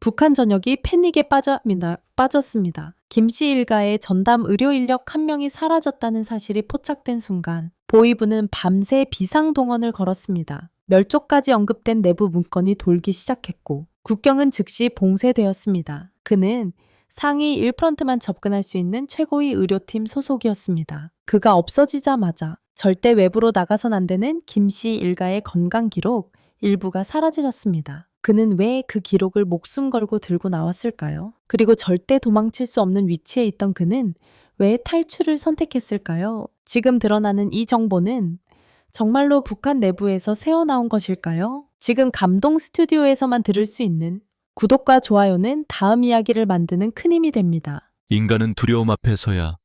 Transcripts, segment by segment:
북한 전역이 패닉에 빠졌습니다. 김 씨 일가의 전담 의료 인력 한 명이 사라졌다는 사실이 포착된 순간 보위부는 밤새 비상동원을 걸었습니다. 멸족까지 언급된 내부 문건이 돌기 시작했고 국경은 즉시 봉쇄되었습니다. 그는 상위 1%만 접근할 수 있는 최고위 의료팀 소속이었습니다. 그가 없어지자마자 절대 외부로 나가선 안 되는 김 씨 일가의 건강 기록 일부가 사라지셨습니다. 그는 왜 그 기록을 목숨 걸고 들고 나왔을까요? 그리고 절대 도망칠 수 없는 위치에 있던 그는 왜 탈출을 선택했을까요? 지금 드러나는 이 정보는 정말로 북한 내부에서 새어나온 것일까요? 지금 감동 스튜디오에서만 들을 수 있는 구독과 좋아요는 다음 이야기를 만드는 큰 힘이 됩니다. 인간은 두려움 앞에서야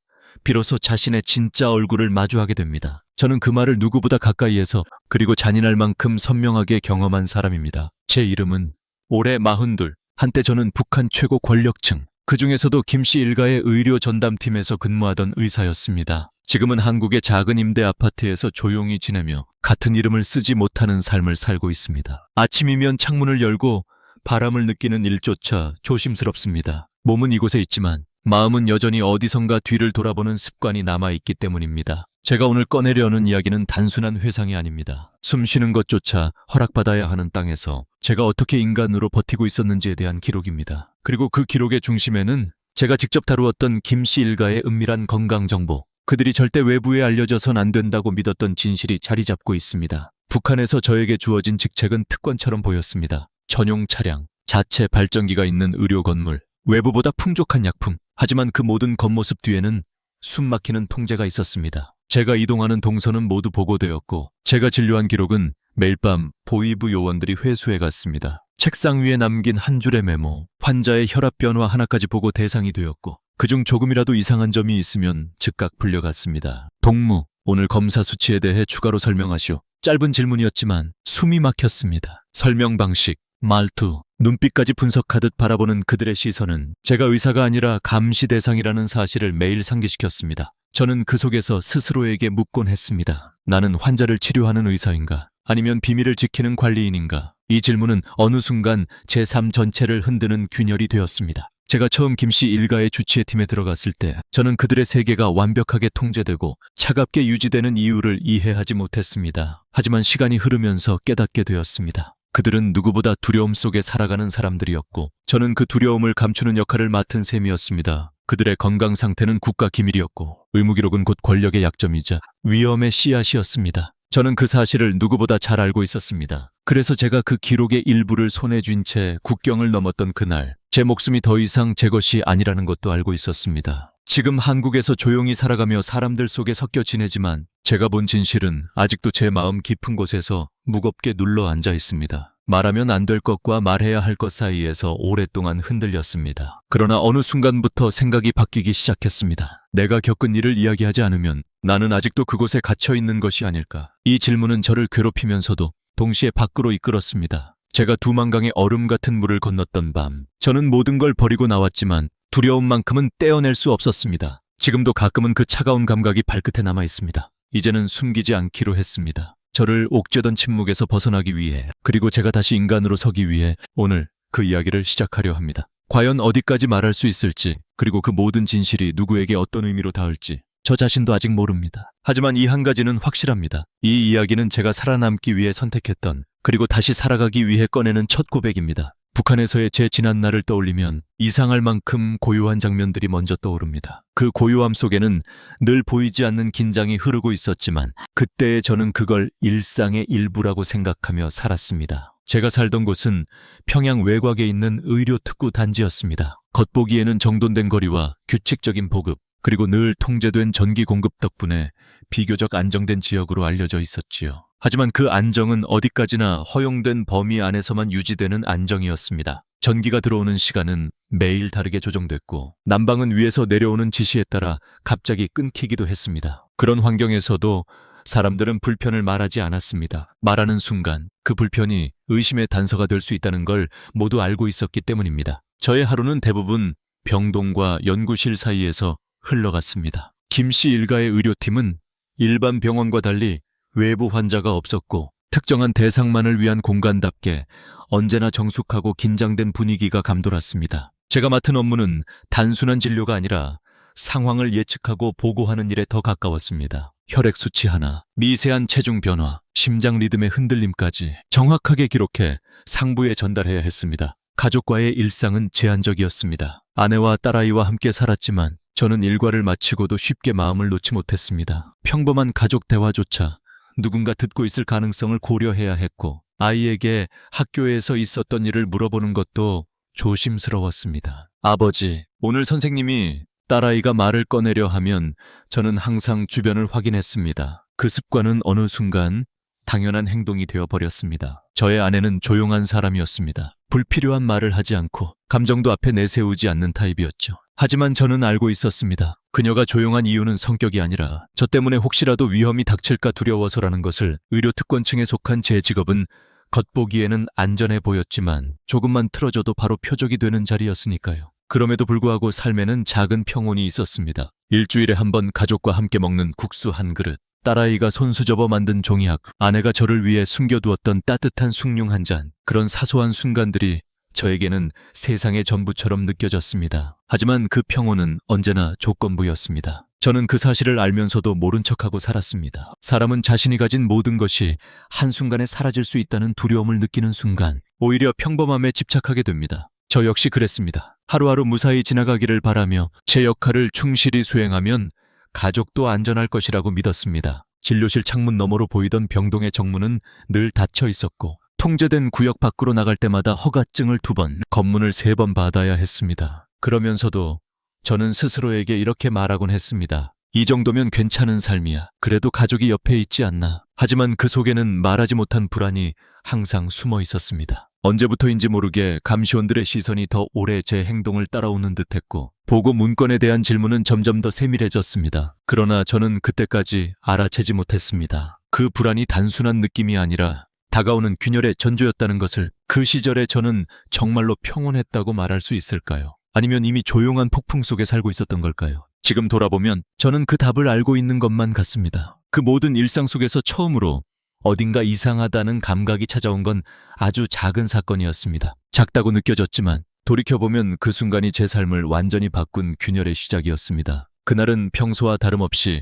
비로소 자신의 진짜 얼굴을 마주하게 됩니다. 저는 그 말을 누구보다 가까이에서 그리고 잔인할 만큼 선명하게 경험한 사람입니다. 제 이름은 올해 42. 한때 저는 북한 최고 권력층, 그 중에서도 김 씨 일가의 의료 전담팀에서 근무하던 의사였습니다. 지금은 한국의 작은 임대 아파트에서 조용히 지내며 같은 이름을 쓰지 못하는 삶을 살고 있습니다. 아침이면 창문을 열고 바람을 느끼는 일조차 조심스럽습니다. 몸은 이곳에 있지만 마음은 여전히 어디선가 뒤를 돌아보는 습관이 남아있기 때문입니다. 제가 오늘 꺼내려는 이야기는 단순한 회상이 아닙니다. 숨 쉬는 것조차 허락받아야 하는 땅에서 제가 어떻게 인간으로 버티고 있었는지에 대한 기록입니다. 그리고 그 기록의 중심에는 제가 직접 다루었던 김 씨 일가의 은밀한 건강 정보, 그들이 절대 외부에 알려져선 안 된다고 믿었던 진실이 자리 잡고 있습니다. 북한에서 저에게 주어진 직책은 특권처럼 보였습니다. 전용 차량, 자체 발전기가 있는 의료 건물, 외부보다 풍족한 약품. 하지만 그 모든 겉모습 뒤에는 숨막히는 통제가 있었습니다. 제가 이동하는 동선은 모두 보고되었고 제가 진료한 기록은 매일 밤 보위부 요원들이 회수해 갔습니다. 책상 위에 남긴 한 줄의 메모, 환자의 혈압 변화 하나까지 보고 대상이 되었고 그중 조금이라도 이상한 점이 있으면 즉각 불려갔습니다. 동무, 오늘 검사 수치에 대해 추가로 설명하시오. 짧은 질문이었지만 숨이 막혔습니다. 설명 방식, 말투, 눈빛까지 분석하듯 바라보는 그들의 시선은 제가 의사가 아니라 감시 대상이라는 사실을 매일 상기시켰습니다. 저는 그 속에서 스스로에게 묻곤 했습니다. 나는 환자를 치료하는 의사인가? 아니면 비밀을 지키는 관리인인가? 이 질문은 어느 순간 제 삶 전체를 흔드는 균열이 되었습니다. 제가 처음 김 씨 일가의 주치의팀에 들어갔을 때 저는 그들의 세계가 완벽하게 통제되고 차갑게 유지되는 이유를 이해하지 못했습니다. 하지만 시간이 흐르면서 깨닫게 되었습니다. 그들은 누구보다 두려움 속에 살아가는 사람들이었고 저는 그 두려움을 감추는 역할을 맡은 셈이었습니다. 그들의 건강 상태는 국가 기밀이었고 의무기록은 곧 권력의 약점이자 위험의 씨앗이었습니다. 저는 그 사실을 누구보다 잘 알고 있었습니다. 그래서 제가 그 기록의 일부를 손에 쥔 채 국경을 넘었던 그날, 제 목숨이 더 이상 제 것이 아니라는 것도 알고 있었습니다. 지금 한국에서 조용히 살아가며 사람들 속에 섞여 지내지만 제가 본 진실은 아직도 제 마음 깊은 곳에서 무겁게 눌러 앉아 있습니다. 말하면 안 될 것과 말해야 할 것 사이에서 오랫동안 흔들렸습니다. 그러나 어느 순간부터 생각이 바뀌기 시작했습니다. 내가 겪은 일을 이야기하지 않으면 나는 아직도 그곳에 갇혀 있는 것이 아닐까. 이 질문은 저를 괴롭히면서도 동시에 밖으로 이끌었습니다. 제가 두만강의 얼음 같은 물을 건넜던 밤, 저는 모든 걸 버리고 나왔지만 두려움만큼은 떼어낼 수 없었습니다. 지금도 가끔은 그 차가운 감각이 발끝에 남아 있습니다. 이제는 숨기지 않기로 했습니다. 저를 옥죄던 침묵에서 벗어나기 위해, 그리고 제가 다시 인간으로 서기 위해 오늘 그 이야기를 시작하려 합니다. 과연 어디까지 말할 수 있을지, 그리고 그 모든 진실이 누구에게 어떤 의미로 닿을지 저 자신도 아직 모릅니다. 하지만 이 한 가지는 확실합니다. 이 이야기는 제가 살아남기 위해 선택했던, 그리고 다시 살아가기 위해 꺼내는 첫 고백입니다. 북한에서의 제 지난 날을 떠올리면 이상할 만큼 고요한 장면들이 먼저 떠오릅니다. 그 고요함 속에는 늘 보이지 않는 긴장이 흐르고 있었지만 그때의 저는 그걸 일상의 일부라고 생각하며 살았습니다. 제가 살던 곳은 평양 외곽에 있는 의료특구 단지였습니다. 겉보기에는 정돈된 거리와 규칙적인 보급, 그리고 늘 통제된 전기 공급 덕분에 비교적 안정된 지역으로 알려져 있었지요. 하지만 그 안정은 어디까지나 허용된 범위 안에서만 유지되는 안정이었습니다. 전기가 들어오는 시간은 매일 다르게 조정됐고 난방은 위에서 내려오는 지시에 따라 갑자기 끊기기도 했습니다. 그런 환경에서도 사람들은 불편을 말하지 않았습니다. 말하는 순간 그 불편이 의심의 단서가 될 수 있다는 걸 모두 알고 있었기 때문입니다. 저의 하루는 대부분 병동과 연구실 사이에서 흘러갔습니다. 김 씨 일가의 의료팀은 일반 병원과 달리 외부 환자가 없었고 특정한 대상만을 위한 공간답게 언제나 정숙하고 긴장된 분위기가 감돌았습니다. 제가 맡은 업무는 단순한 진료가 아니라 상황을 예측하고 보고하는 일에 더 가까웠습니다. 혈액 수치 하나, 미세한 체중 변화, 심장 리듬의 흔들림까지 정확하게 기록해 상부에 전달해야 했습니다. 가족과의 일상은 제한적이었습니다. 아내와 딸아이와 함께 살았지만 저는 일과를 마치고도 쉽게 마음을 놓지 못했습니다. 평범한 가족 대화조차 누군가 듣고 있을 가능성을 고려해야 했고, 아이에게 학교에서 있었던 일을 물어보는 것도 조심스러웠습니다. 아버지, 오늘 선생님이 딸아이가 말을 꺼내려 하면 저는 항상 주변을 확인했습니다. 그 습관은 어느 순간 당연한 행동이 되어버렸습니다. 저의 아내는 조용한 사람이었습니다. 불필요한 말을 하지 않고 감정도 앞에 내세우지 않는 타입이었죠. 하지만 저는 알고 있었습니다. 그녀가 조용한 이유는 성격이 아니라 저 때문에 혹시라도 위험이 닥칠까 두려워서라는 것을. 의료특권층에 속한 제 직업은 겉보기에는 안전해 보였지만 조금만 틀어져도 바로 표적이 되는 자리였으니까요. 그럼에도 불구하고 삶에는 작은 평온이 있었습니다. 일주일에 한 번 가족과 함께 먹는 국수 한 그릇, 딸아이가 손수 접어 만든 종이학, 아내가 저를 위해 숨겨두었던 따뜻한 숭늉 한 잔, 그런 사소한 순간들이 저에게는 세상의 전부처럼 느껴졌습니다. 하지만 그 평온은 언제나 조건부였습니다. 저는 그 사실을 알면서도 모른 척하고 살았습니다. 사람은 자신이 가진 모든 것이 한순간에 사라질 수 있다는 두려움을 느끼는 순간 오히려 평범함에 집착하게 됩니다. 저 역시 그랬습니다. 하루하루 무사히 지나가기를 바라며 제 역할을 충실히 수행하면 가족도 안전할 것이라고 믿었습니다. 진료실 창문 너머로 보이던 병동의 정문은 늘 닫혀 있었고, 통제된 구역 밖으로 나갈 때마다 허가증을 2번, 검문을 3번 받아야 했습니다. 그러면서도 저는 스스로에게 이렇게 말하곤 했습니다. 이 정도면 괜찮은 삶이야. 그래도 가족이 옆에 있지 않나. 하지만 그 속에는 말하지 못한 불안이 항상 숨어 있었습니다. 언제부터인지 모르게 감시원들의 시선이 더 오래 제 행동을 따라오는 듯했고, 보고 문건에 대한 질문은 점점 더 세밀해졌습니다. 그러나 저는 그때까지 알아채지 못했습니다. 그 불안이 단순한 느낌이 아니라 다가오는 균열의 전조였다는 것을. 그 시절에 저는 정말로 평온했다고 말할 수 있을까요? 아니면 이미 조용한 폭풍 속에 살고 있었던 걸까요? 지금 돌아보면 저는 그 답을 알고 있는 것만 같습니다. 그 모든 일상 속에서 처음으로 어딘가 이상하다는 감각이 찾아온 건 아주 작은 사건이었습니다. 작다고 느껴졌지만 돌이켜보면 그 순간이 제 삶을 완전히 바꾼 균열의 시작이었습니다. 그날은 평소와 다름없이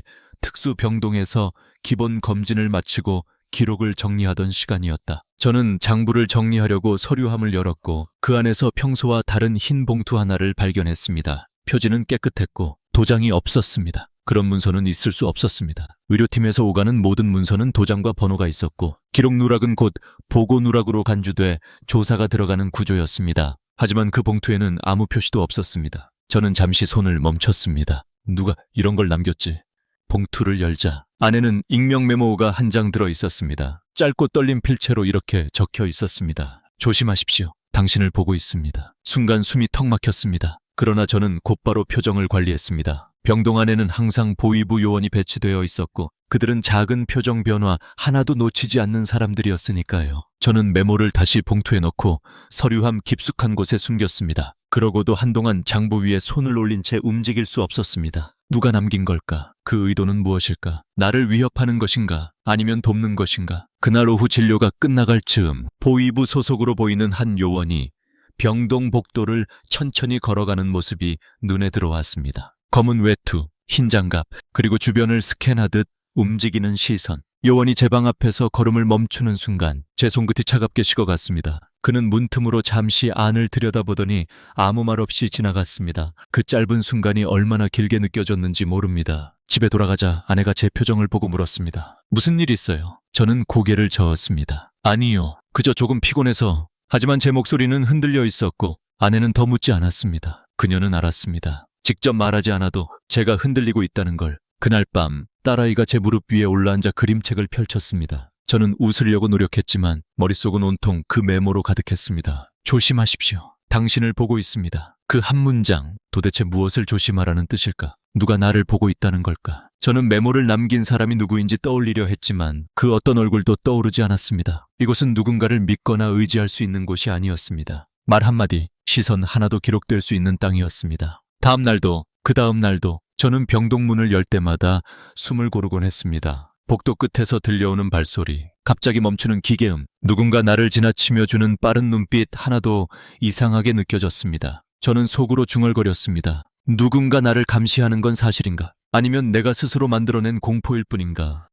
특수병동에서 기본 검진을 마치고 기록을 정리하던 시간이었다. 저는 장부를 정리하려고 서류함을 열었고 그 안에서 평소와 다른 흰 봉투 하나를 발견했습니다. 표지는 깨끗했고 도장이 없었습니다. 그런 문서는 있을 수 없었습니다. 의료팀에서 오가는 모든 문서는 도장과 번호가 있었고 기록 누락은 곧 보고 누락으로 간주돼 조사가 들어가는 구조였습니다. 하지만 그 봉투에는 아무 표시도 없었습니다. 저는 잠시 손을 멈췄습니다. 누가 이런 걸 남겼지? 봉투를 열자 안에는 익명 메모가 한 장 들어 있었습니다. 짧고 떨린 필체로 이렇게 적혀 있었습니다. 조심하십시오. 당신을 보고 있습니다. 순간 숨이 턱 막혔습니다. 그러나 저는 곧바로 표정을 관리했습니다. 병동 안에는 항상 보위부 요원이 배치되어 있었고 그들은 작은 표정 변화 하나도 놓치지 않는 사람들이었으니까요. 저는 메모를 다시 봉투에 넣고 서류함 깊숙한 곳에 숨겼습니다. 그러고도 한동안 장부 위에 손을 올린 채 움직일 수 없었습니다. 누가 남긴 걸까? 그 의도는 무엇일까? 나를 위협하는 것인가? 아니면 돕는 것인가? 그날 오후 진료가 끝나갈 즈음 보위부 소속으로 보이는 한 요원이 병동 복도를 천천히 걸어가는 모습이 눈에 들어왔습니다. 검은 외투, 흰 장갑, 그리고 주변을 스캔하듯 움직이는 시선. 요원이 제 방 앞에서 걸음을 멈추는 순간 제 손끝이 차갑게 식어갔습니다. 그는 문틈으로 잠시 안을 들여다보더니 아무 말 없이 지나갔습니다. 그 짧은 순간이 얼마나 길게 느껴졌는지 모릅니다. 집에 돌아가자 아내가 제 표정을 보고 물었습니다. 무슨 일 있어요? 저는 고개를 저었습니다. 아니요. 그저 조금 피곤해서. 하지만 제 목소리는 흔들려 있었고 아내는 더 묻지 않았습니다. 그녀는 알았습니다. 직접 말하지 않아도 제가 흔들리고 있다는 걸. 그날 밤 딸아이가 제 무릎 위에 올라앉아 그림책을 펼쳤습니다. 저는 웃으려고 노력했지만 머릿속은 온통 그 메모로 가득했습니다. 조심하십시오. 당신을 보고 있습니다. 그 한 문장, 도대체 무엇을 조심하라는 뜻일까? 누가 나를 보고 있다는 걸까? 저는 메모를 남긴 사람이 누구인지 떠올리려 했지만 그 어떤 얼굴도 떠오르지 않았습니다. 이곳은 누군가를 믿거나 의지할 수 있는 곳이 아니었습니다. 말 한마디, 시선 하나도 기록될 수 있는 땅이었습니다. 다음 날도, 그 다음 날도 저는 병동 문을 열 때마다 숨을 고르곤 했습니다. 복도 끝에서 들려오는 발소리, 갑자기 멈추는 기계음, 누군가 나를 지나치며 주는 빠른 눈빛 하나도 이상하게 느껴졌습니다. 저는 속으로 중얼거렸습니다. 누군가 나를 감시하는 건 사실인가? 아니면 내가 스스로 만들어낸 공포일 뿐인가?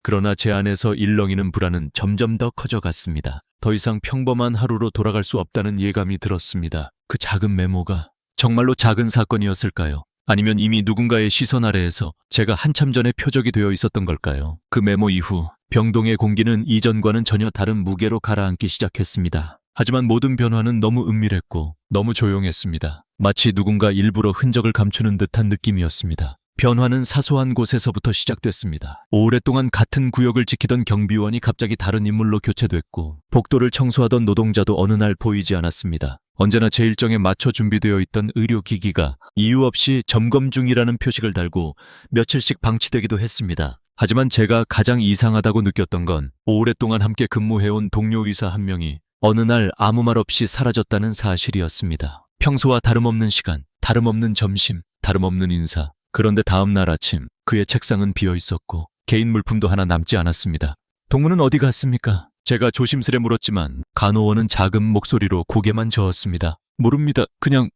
그러나 제 안에서 일렁이는 불안은 점점 더 커져갔습니다. 더 이상 평범한 하루로 돌아갈 수 없다는 예감이 들었습니다. 그 작은 메모가 정말로 작은 사건이었을까요? 아니면 이미 누군가의 시선 아래에서 제가 한참 전에 표적이 되어 있었던 걸까요? 그 메모 이후 병동의 공기는 이전과는 전혀 다른 무게로 가라앉기 시작했습니다. 하지만 모든 변화는 너무 은밀했고 너무 조용했습니다. 마치 누군가 일부러 흔적을 감추는 듯한 느낌이었습니다. 변화는 사소한 곳에서부터 시작됐습니다. 오랫동안 같은 구역을 지키던 경비원이 갑자기 다른 인물로 교체됐고 복도를 청소하던 노동자도 어느 날 보이지 않았습니다. 언제나 제 일정에 맞춰 준비되어 있던 의료기기가 이유 없이 점검 중이라는 표식을 달고 며칠씩 방치되기도 했습니다. 하지만 제가 가장 이상하다고 느꼈던 건 오랫동안 함께 근무해온 동료 의사 한 명이 어느 날 아무 말 없이 사라졌다는 사실이었습니다. 평소와 다름없는 시간, 다름없는 점심, 다름없는 인사. 그런데 다음 날 아침 그의 책상은 비어 있었고 개인 물품도 하나 남지 않았습니다. 동무는 어디 갔습니까? 제가 조심스레 물었지만 간호원은 작은 목소리로 고개만 저었습니다. 모릅니다. 그냥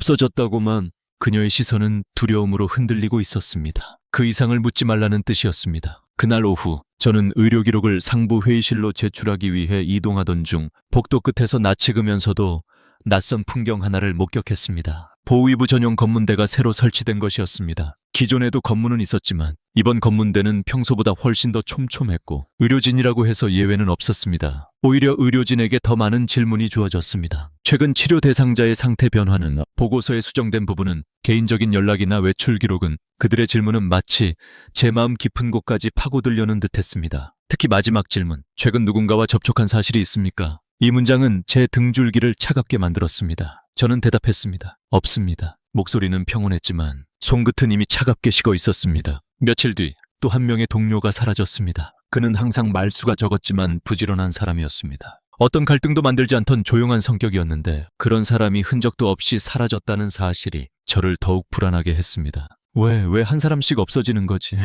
없어졌다고만. 그녀의 시선은 두려움으로 흔들리고 있었습니다. 그 이상을 묻지 말라는 뜻이었습니다. 그날 오후 저는 의료 기록을 상부 회의실로 제출하기 위해 이동하던 중 복도 끝에서 낯익으면서도 낯선 풍경 하나를 목격했습니다. 보위부 전용 검문대가 새로 설치된 것이었습니다. 기존에도 검문은 있었지만 이번 검문대는 평소보다 훨씬 더 촘촘했고 의료진이라고 해서 예외는 없었습니다. 오히려 의료진에게 더 많은 질문이 주어졌습니다. 최근 치료 대상자의 상태 변화는, 보고서에 수정된 부분은, 개인적인 연락이나 외출 기록은, 그들의 질문은 마치 제 마음 깊은 곳까지 파고들려는 듯했습니다. 특히 마지막 질문, 최근 누군가와 접촉한 사실이 있습니까? 이 문장은 제 등줄기를 차갑게 만들었습니다. 저는 대답했습니다. 없습니다. 목소리는 평온했지만 손끝은 이미 차갑게 식어 있었습니다. 며칠 뒤 또 한 명의 동료가 사라졌습니다. 그는 항상 말수가 적었지만 부지런한 사람이었습니다. 어떤 갈등도 만들지 않던 조용한 성격이었는데 그런 사람이 흔적도 없이 사라졌다는 사실이 저를 더욱 불안하게 했습니다. 왜 한 사람씩 없어지는 거지?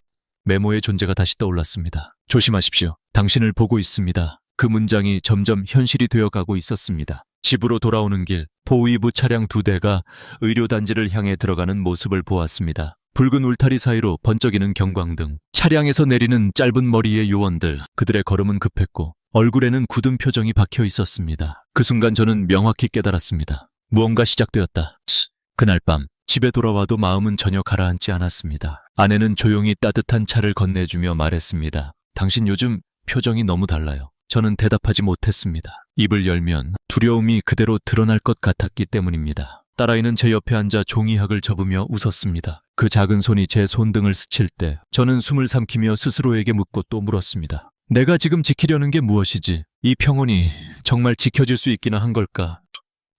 메모의 존재가 다시 떠올랐습니다. 조심하십시오. 당신을 보고 있습니다. 그 문장이 점점 현실이 되어가고 있었습니다. 집으로 돌아오는 길, 보위부 차량 2대가 의료단지를 향해 들어가는 모습을 보았습니다. 붉은 울타리 사이로 번쩍이는 경광등, 차량에서 내리는 짧은 머리의 요원들, 그들의 걸음은 급했고 얼굴에는 굳은 표정이 박혀 있었습니다. 그 순간 저는 명확히 깨달았습니다. 무언가 시작되었다. 그날 밤 집에 돌아와도 마음은 전혀 가라앉지 않았습니다. 아내는 조용히 따뜻한 차를 건네주며 말했습니다. 당신 요즘 표정이 너무 달라요. 저는 대답하지 못했습니다. 입을 열면 두려움이 그대로 드러날 것 같았기 때문입니다. 딸아이는 제 옆에 앉아 종이학을 접으며 웃었습니다. 그 작은 손이 제 손등을 스칠 때 저는 숨을 삼키며 스스로에게 묻고 또 물었습니다. 내가 지금 지키려는 게 무엇이지? 이 평온이 정말 지켜질 수 있기나 한 걸까?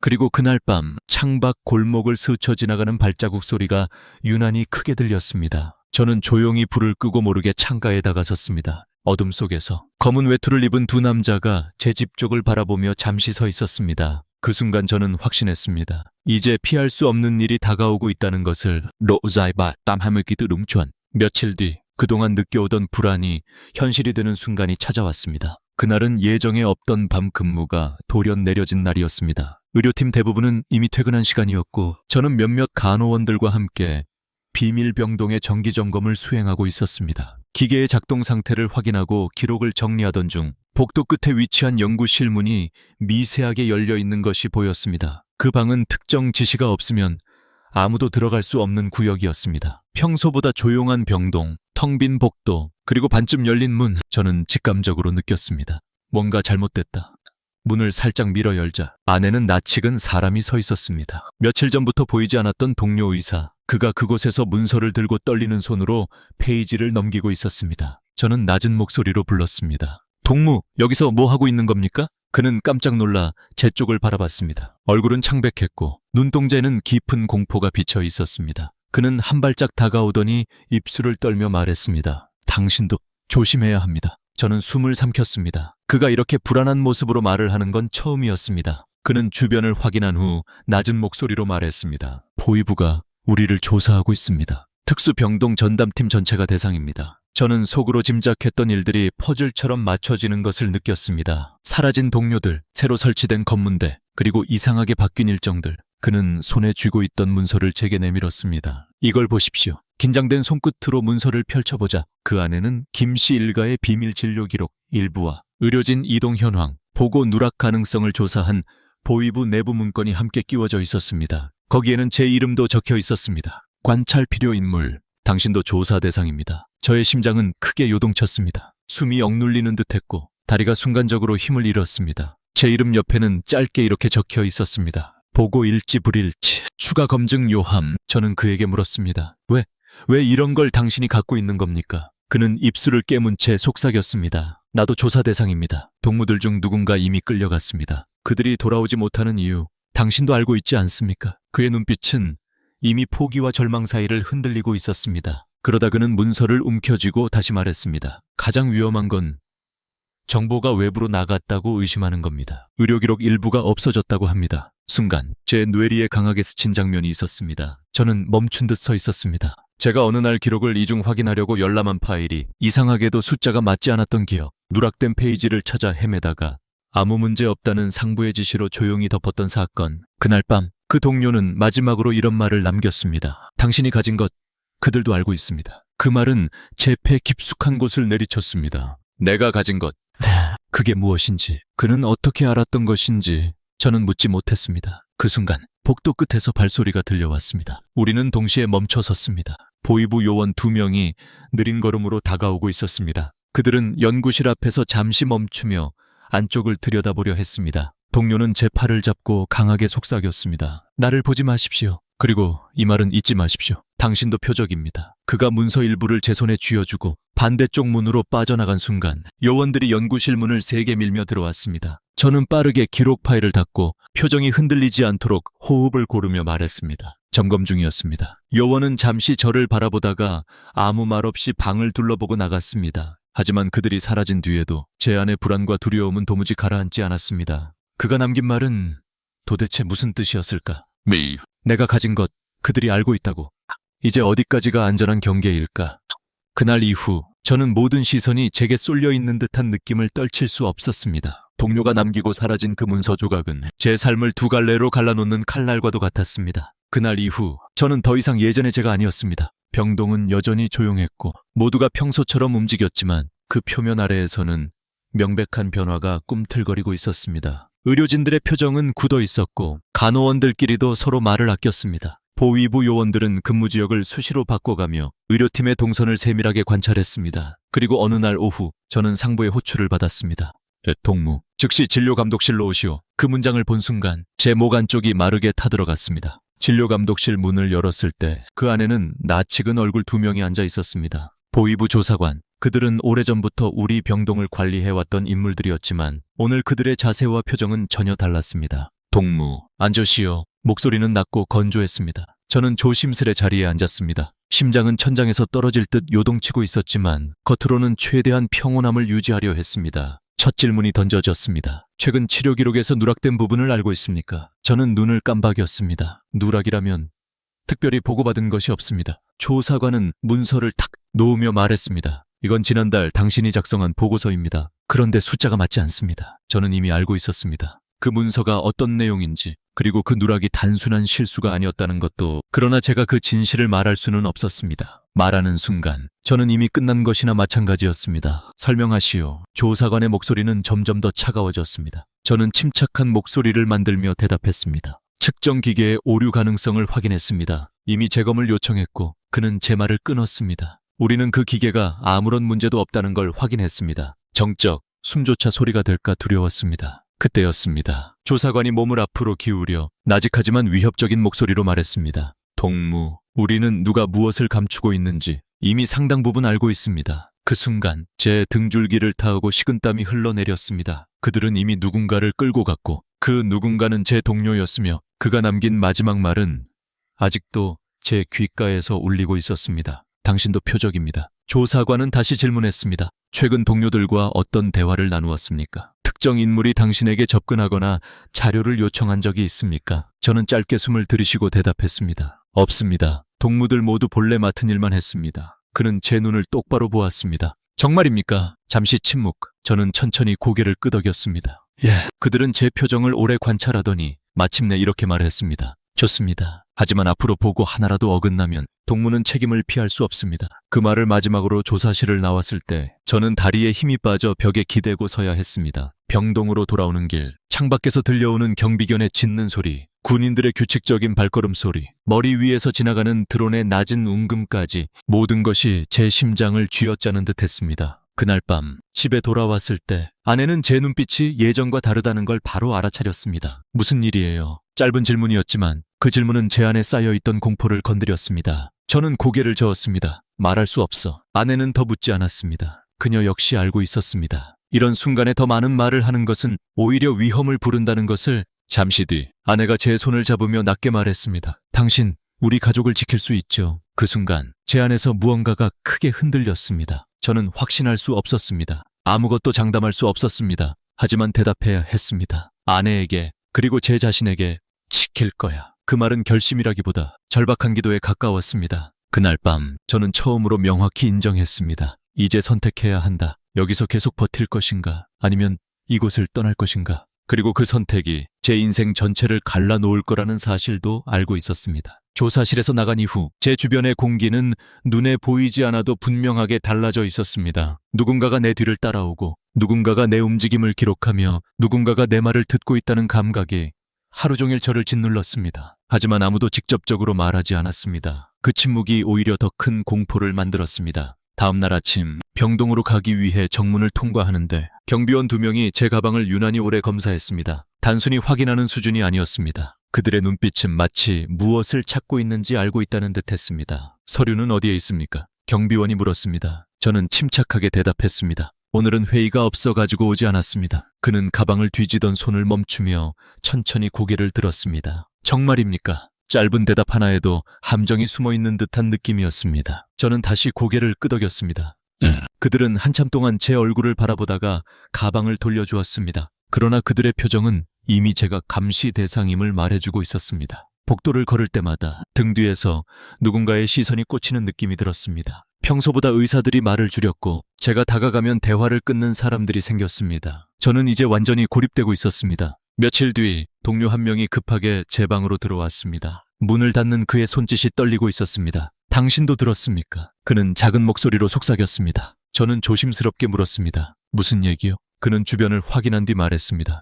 그리고 그날 밤 창밖 골목을 스쳐 지나가는 발자국 소리가 유난히 크게 들렸습니다. 저는 조용히 불을 끄고 모르게 창가에 다가섰습니다. 어둠 속에서 검은 외투를 입은 두 남자가 제 집 쪽을 바라보며 잠시 서 있었습니다. 그 순간 저는 확신했습니다. 이제 피할 수 없는 일이 다가오고 있다는 것을. 로자이바 땀하물기드 룸촌. 며칠 뒤 그동안 느껴오던 불안이 현실이 되는 순간이 찾아왔습니다. 그날은 예정에 없던 밤 근무가 돌연 내려진 날이었습니다. 의료팀 대부분은 이미 퇴근한 시간이었고 저는 몇몇 간호원들과 함께 비밀병동의 정기점검을 수행하고 있었습니다. 기계의 작동 상태를 확인하고 기록을 정리하던 중 복도 끝에 위치한 연구실 문이 미세하게 열려 있는 것이 보였습니다. 그 방은 특정 지시가 없으면 아무도 들어갈 수 없는 구역이었습니다. 평소보다 조용한 병동, 텅 빈 복도, 그리고 반쯤 열린 문. 저는 직감적으로 느꼈습니다. 뭔가 잘못됐다. 문을 살짝 밀어 열자 안에는 낯익은 사람이 서 있었습니다. 며칠 전부터 보이지 않았던 동료 의사. 그가 그곳에서 문서를 들고 떨리는 손으로 페이지를 넘기고 있었습니다. 저는 낮은 목소리로 불렀습니다. 동무, 여기서 뭐 하고 있는 겁니까? 그는 깜짝 놀라 제 쪽을 바라봤습니다. 얼굴은 창백했고 눈동자에는 깊은 공포가 비쳐 있었습니다. 그는 한 발짝 다가오더니 입술을 떨며 말했습니다. 당신도 조심해야 합니다. 저는 숨을 삼켰습니다. 그가 이렇게 불안한 모습으로 말을 하는 건 처음이었습니다. 그는 주변을 확인한 후 낮은 목소리로 말했습니다. 보위부가 우리를 조사하고 있습니다. 특수병동 전담팀 전체가 대상입니다. 저는 속으로 짐작했던 일들이 퍼즐처럼 맞춰지는 것을 느꼈습니다. 사라진 동료들, 새로 설치된 검문대, 그리고 이상하게 바뀐 일정들. 그는 손에 쥐고 있던 문서를 제게 내밀었습니다. 이걸 보십시오. 긴장된 손끝으로 문서를 펼쳐보자 그 안에는 김씨 일가의 비밀 진료 기록 일부와 의료진 이동 현황, 보고 누락 가능성을 조사한 보위부 내부 문건이 함께 끼워져 있었습니다. 거기에는 제 이름도 적혀 있었습니다. 관찰 필요 인물, 당신도 조사 대상입니다. 저의 심장은 크게 요동쳤습니다. 숨이 억눌리는 듯했고 다리가 순간적으로 힘을 잃었습니다. 제 이름 옆에는 짧게 이렇게 적혀 있었습니다. 보고 일지 불일치, 추가 검증 요함. 저는 그에게 물었습니다. 왜 이런 걸 당신이 갖고 있는 겁니까? 그는 입술을 깨문 채 속삭였습니다. 나도 조사 대상입니다. 동무들 중 누군가 이미 끌려갔습니다. 그들이 돌아오지 못하는 이유, 당신도 알고 있지 않습니까? 그의 눈빛은 이미 포기와 절망 사이를 흔들리고 있었습니다. 그러다 그는 문서를 움켜쥐고 다시 말했습니다. 가장 위험한 건 정보가 외부로 나갔다고 의심하는 겁니다. 의료 기록 일부가 없어졌다고 합니다. 순간 제 뇌리에 강하게 스친 장면이 있었습니다. 저는 멈춘 듯 서 있었습니다. 제가 어느 날 기록을 이중 확인하려고 열람한 파일이 이상하게도 숫자가 맞지 않았던 기억, 누락된 페이지를 찾아 헤매다가 아무 문제 없다는 상부의 지시로 조용히 덮었던 사건. 그날 밤 그 동료는 마지막으로 이런 말을 남겼습니다. 당신이 가진 것 그들도 알고 있습니다. 그 말은 제 폐 깊숙한 곳을 내리쳤습니다. 내가 가진 것, 그게 무엇인지, 그는 어떻게 알았던 것인지 저는 묻지 못했습니다. 그 순간 복도 끝에서 발소리가 들려왔습니다. 우리는 동시에 멈춰 섰습니다. 보위부 요원 2명이 느린 걸음으로 다가오고 있었습니다. 그들은 연구실 앞에서 잠시 멈추며 안쪽을 들여다보려 했습니다. 동료는 제 팔을 잡고 강하게 속삭였습니다. 나를 보지 마십시오. 그리고 이 말은 잊지 마십시오. 당신도 표적입니다. 그가 문서 일부를 제 손에 쥐어주고 반대쪽 문으로 빠져나간 순간 요원들이 연구실 문을 세게 밀며 들어왔습니다. 저는 빠르게 기록 파일을 닫고 표정이 흔들리지 않도록 호흡을 고르며 말했습니다. 점검 중이었습니다. 요원은 잠시 저를 바라보다가 아무 말 없이 방을 둘러보고 나갔습니다. 하지만 그들이 사라진 뒤에도 제 안의 불안과 두려움은 도무지 가라앉지 않았습니다. 그가 남긴 말은 도대체 무슨 뜻이었을까? 내가 가진 것, 그들이 알고 있다고. 이제 어디까지가 안전한 경계일까? 그날 이후 저는 모든 시선이 제게 쏠려 있는 듯한 느낌을 떨칠 수 없었습니다. 동료가 남기고 사라진 그 문서 조각은 제 삶을 두 갈래로 갈라놓는 칼날과도 같았습니다. 그날 이후 저는 더 이상 예전의 제가 아니었습니다. 병동은 여전히 조용했고 모두가 평소처럼 움직였지만 그 표면 아래에서는 명백한 변화가 꿈틀거리고 있었습니다. 의료진들의 표정은 굳어 있었고 간호원들끼리도 서로 말을 아꼈습니다. 보위부 요원들은 근무 지역을 수시로 바꿔가며 의료팀의 동선을 세밀하게 관찰했습니다. 그리고 어느 날 오후 저는 상부의 호출을 받았습니다. 동무, 즉시 진료감독실로 오시오. 그 문장을 본 순간 제 목 안쪽이 마르게 타들어갔습니다. 진료감독실 문을 열었을 때 그 안에는 낯익은 얼굴 2명이 앉아 있었습니다. 보위부 조사관, 그들은 오래전부터 우리 병동을 관리해왔던 인물들이었지만 오늘 그들의 자세와 표정은 전혀 달랐습니다. 동무, 앉으시오. 목소리는 낮고 건조했습니다. 저는 조심스레 자리에 앉았습니다. 심장은 천장에서 떨어질 듯 요동치고 있었지만 겉으로는 최대한 평온함을 유지하려 했습니다. 첫 질문이 던져졌습니다. 최근 치료 기록에서 누락된 부분을 알고 있습니까? 저는 눈을 깜박였습니다. 누락이라면 특별히 보고받은 것이 없습니다. 조사관은 문서를 탁 놓으며 말했습니다. 이건 지난달 당신이 작성한 보고서입니다. 그런데 숫자가 맞지 않습니다. 저는 이미 알고 있었습니다. 그 문서가 어떤 내용인지, 그리고 그 누락이 단순한 실수가 아니었다는 것도. 그러나 제가 그 진실을 말할 수는 없었습니다. 말하는 순간 저는 이미 끝난 것이나 마찬가지였습니다. 설명하시오. 조사관의 목소리는 점점 더 차가워졌습니다. 저는 침착한 목소리를 만들며 대답했습니다. 측정 기계의 오류 가능성을 확인했습니다. 이미 재검을 요청했고 그는 제 말을 끊었습니다. 우리는 그 기계가 아무런 문제도 없다는 걸 확인했습니다. 정적, 숨조차 소리가 될까 두려웠습니다. 그때였습니다. 조사관이 몸을 앞으로 기울여 나직하지만 위협적인 목소리로 말했습니다. 동무, 우리는 누가 무엇을 감추고 있는지 이미 상당 부분 알고 있습니다. 그 순간 제 등줄기를 타고 식은땀이 흘러내렸습니다. 그들은 이미 누군가를 끌고 갔고 그 누군가는 제 동료였으며 그가 남긴 마지막 말은 아직도 제 귓가에서 울리고 있었습니다. 당신도 표적입니다. 조사관은 다시 질문했습니다. 최근 동료들과 어떤 대화를 나누었습니까? 특정 인물이 당신에게 접근하거나 자료를 요청한 적이 있습니까? 저는 짧게 숨을 들이쉬고 대답했습니다. 없습니다. 동무들 모두 본래 맡은 일만 했습니다. 그는 제 눈을 똑바로 보았습니다. 정말입니까? 잠시 침묵. 저는 천천히 고개를 끄덕였습니다. 예. 그들은 제 표정을 오래 관찰하더니 마침내 이렇게 말했습니다. 좋습니다. 하지만 앞으로 보고 하나라도 어긋나면 동무는 책임을 피할 수 없습니다. 그 말을 마지막으로 조사실을 나왔을 때 저는 다리에 힘이 빠져 벽에 기대고 서야 했습니다. 병동으로 돌아오는 길, 창밖에서 들려오는 경비견의 짖는 소리, 군인들의 규칙적인 발걸음 소리, 머리 위에서 지나가는 드론의 낮은 웅금까지 모든 것이 제 심장을 쥐어짜는 듯했습니다. 그날 밤 집에 돌아왔을 때 아내는 제 눈빛이 예전과 다르다는 걸 바로 알아차렸습니다. 무슨 일이에요? 짧은 질문이었지만 그 질문은 제 안에 쌓여있던 공포를 건드렸습니다. 저는 고개를 저었습니다. 말할 수 없어. 아내는 더 묻지 않았습니다. 그녀 역시 알고 있었습니다. 이런 순간에 더 많은 말을 하는 것은 오히려 위험을 부른다는 것을. 잠시 뒤 아내가 제 손을 잡으며 낮게 말했습니다. 당신, 우리 가족을 지킬 수 있죠. 그 순간 제 안에서 무언가가 크게 흔들렸습니다. 저는 확신할 수 없었습니다. 아무것도 장담할 수 없었습니다. 하지만 대답해야 했습니다. 아내에게, 그리고 제 자신에게 지킬 거야. 그 말은 결심이라기보다 절박한 기도에 가까웠습니다. 그날 밤 저는 처음으로 명확히 인정했습니다. 이제 선택해야 한다. 여기서 계속 버틸 것인가, 아니면 이곳을 떠날 것인가. 그리고 그 선택이 제 인생 전체를 갈라놓을 거라는 사실도 알고 있었습니다. 조사실에서 나간 이후 제 주변의 공기는 눈에 보이지 않아도 분명하게 달라져 있었습니다. 누군가가 내 뒤를 따라오고, 누군가가 내 움직임을 기록하며, 누군가가 내 말을 듣고 있다는 감각이 하루 종일 저를 짓눌렀습니다. 하지만 아무도 직접적으로 말하지 않았습니다. 그 침묵이 오히려 더 큰 공포를 만들었습니다. 다음 날 아침 병동으로 가기 위해 정문을 통과하는데 경비원 2명이 제 가방을 유난히 오래 검사했습니다. 단순히 확인하는 수준이 아니었습니다. 그들의 눈빛은 마치 무엇을 찾고 있는지 알고 있다는 듯했습니다. 서류는 어디에 있습니까? 경비원이 물었습니다. 저는 침착하게 대답했습니다. 오늘은 회의가 없어 가지고 오지 않았습니다. 그는 가방을 뒤지던 손을 멈추며 천천히 고개를 들었습니다. 정말입니까? 짧은 대답 하나에도 함정이 숨어있는 듯한 느낌이었습니다. 저는 다시 고개를 끄덕였습니다. 그들은 한참 동안 제 얼굴을 바라보다가 가방을 돌려주었습니다. 그러나 그들의 표정은 이미 제가 감시 대상임을 말해주고 있었습니다. 복도를 걸을 때마다 등 뒤에서 누군가의 시선이 꽂히는 느낌이 들었습니다. 평소보다 의사들이 말을 줄였고 제가 다가가면 대화를 끊는 사람들이 생겼습니다. 저는 이제 완전히 고립되고 있었습니다. 며칠 뒤 동료 한 명이 급하게 제 방으로 들어왔습니다. 문을 닫는 그의 손짓이 떨리고 있었습니다. 당신도 들었습니까? 그는 작은 목소리로 속삭였습니다. 저는 조심스럽게 물었습니다. 무슨 얘기요? 그는 주변을 확인한 뒤 말했습니다.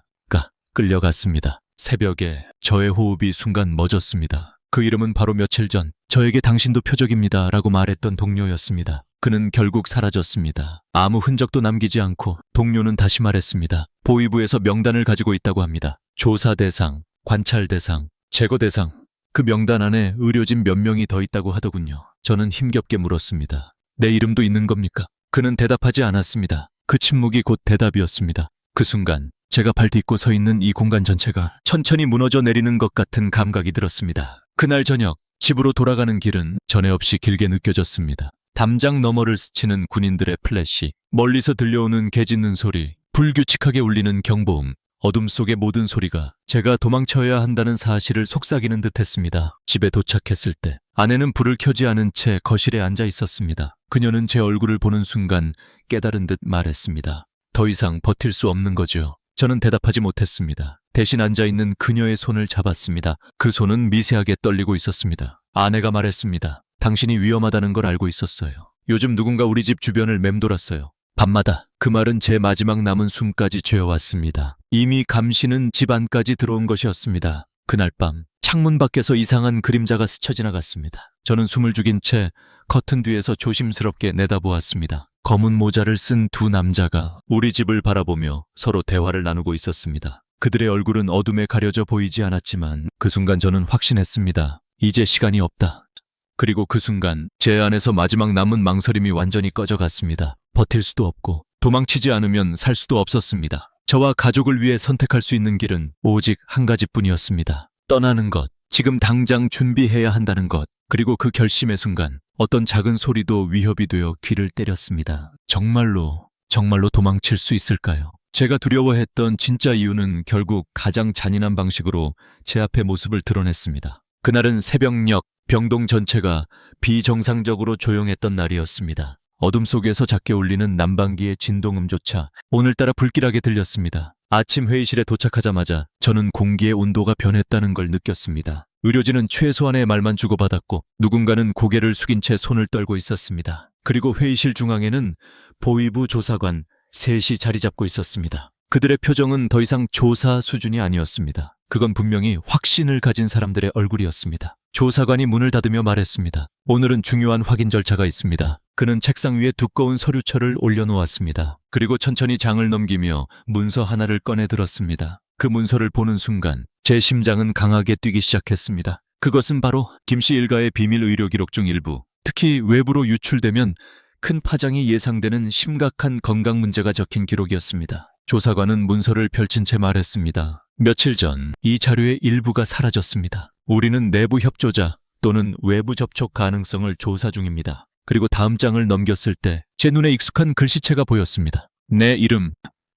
끌려갔습니다. 새벽에 저의 호흡이 순간 멎었습니다. 그 이름은 바로 며칠 전 저에게 당신도 표적입니다 라고 말했던 동료였습니다. 그는 결국 사라졌습니다. 아무 흔적도 남기지 않고. 동료는 다시 말했습니다. 보위부에서 명단을 가지고 있다고 합니다. 조사 대상, 관찰 대상, 제거 대상. 그 명단 안에 의료진 몇 명이 더 있다고 하더군요. 저는 힘겹게 물었습니다. 내 이름도 있는 겁니까? 그는 대답하지 않았습니다. 그 침묵이 곧 대답이었습니다. 그 순간 제가 발 딛고 서 있는 이 공간 전체가 천천히 무너져 내리는 것 같은 감각이 들었습니다. 그날 저녁 집으로 돌아가는 길은 전에 없이 길게 느껴졌습니다. 담장 너머를 스치는 군인들의 플래시, 멀리서 들려오는 개 짖는 소리, 불규칙하게 울리는 경보음, 어둠 속의 모든 소리가 제가 도망쳐야 한다는 사실을 속삭이는 듯했습니다. 집에 도착했을 때 아내는 불을 켜지 않은 채 거실에 앉아 있었습니다. 그녀는 제 얼굴을 보는 순간 깨달은 듯 말했습니다. 더 이상 버틸 수 없는 거죠. 저는 대답하지 못했습니다. 대신 앉아있는 그녀의 손을 잡았습니다. 그 손은 미세하게 떨리고 있었습니다. 아내가 말했습니다. 당신이 위험하다는 걸 알고 있었어요. 요즘 누군가 우리 집 주변을 맴돌았어요. 밤마다. 그 말은 제 마지막 남은 숨까지 죄어왔습니다. 이미 감시는 집 안까지 들어온 것이었습니다. 그날 밤 창문 밖에서 이상한 그림자가 스쳐 지나갔습니다. 저는 숨을 죽인 채 커튼 뒤에서 조심스럽게 내다보았습니다. 검은 모자를 쓴 두 남자가 우리 집을 바라보며 서로 대화를 나누고 있었습니다. 그들의 얼굴은 어둠에 가려져 보이지 않았지만 그 순간 저는 확신했습니다. 이제 시간이 없다. 그리고 그 순간 제 안에서 마지막 남은 망설임이 완전히 꺼져갔습니다. 버틸 수도 없고 도망치지 않으면 살 수도 없었습니다. 저와 가족을 위해 선택할 수 있는 길은 오직 한 가지뿐이었습니다. 떠나는 것, 지금 당장 준비해야 한다는 것. 그리고 그 결심의 순간 어떤 작은 소리도 위협이 되어 귀를 때렸습니다. 정말로 도망칠 수 있을까요? 제가 두려워했던 진짜 이유는 결국 가장 잔인한 방식으로 제 앞에 모습을 드러냈습니다. 그날은 새벽녘 병동 전체가 비정상적으로 조용했던 날이었습니다. 어둠 속에서 작게 울리는 난방기의 진동음조차 오늘따라 불길하게 들렸습니다. 아침 회의실에 도착하자마자 저는 공기의 온도가 변했다는 걸 느꼈습니다. 의료진은 최소한의 말만 주고받았고 누군가는 고개를 숙인 채 손을 떨고 있었습니다. 그리고 회의실 중앙에는 보위부 조사관 셋이 자리 잡고 있었습니다. 그들의 표정은 더 이상 조사 수준이 아니었습니다. 그건 분명히 확신을 가진 사람들의 얼굴이었습니다. 조사관이 문을 닫으며 말했습니다. 오늘은 중요한 확인 절차가 있습니다. 그는 책상 위에 두꺼운 서류철을 올려놓았습니다. 그리고 천천히 장을 넘기며 문서 하나를 꺼내 들었습니다. 그 문서를 보는 순간 제 심장은 강하게 뛰기 시작했습니다. 그것은 바로 김씨 일가의 비밀 의료 기록 중 일부, 특히 외부로 유출되면 큰 파장이 예상되는 심각한 건강 문제가 적힌 기록이었습니다. 조사관은 문서를 펼친 채 말했습니다. 며칠 전 이 자료의 일부가 사라졌습니다. 우리는 내부 협조자 또는 외부 접촉 가능성을 조사 중입니다. 그리고 다음 장을 넘겼을 때 제 눈에 익숙한 글씨체가 보였습니다. 내 이름,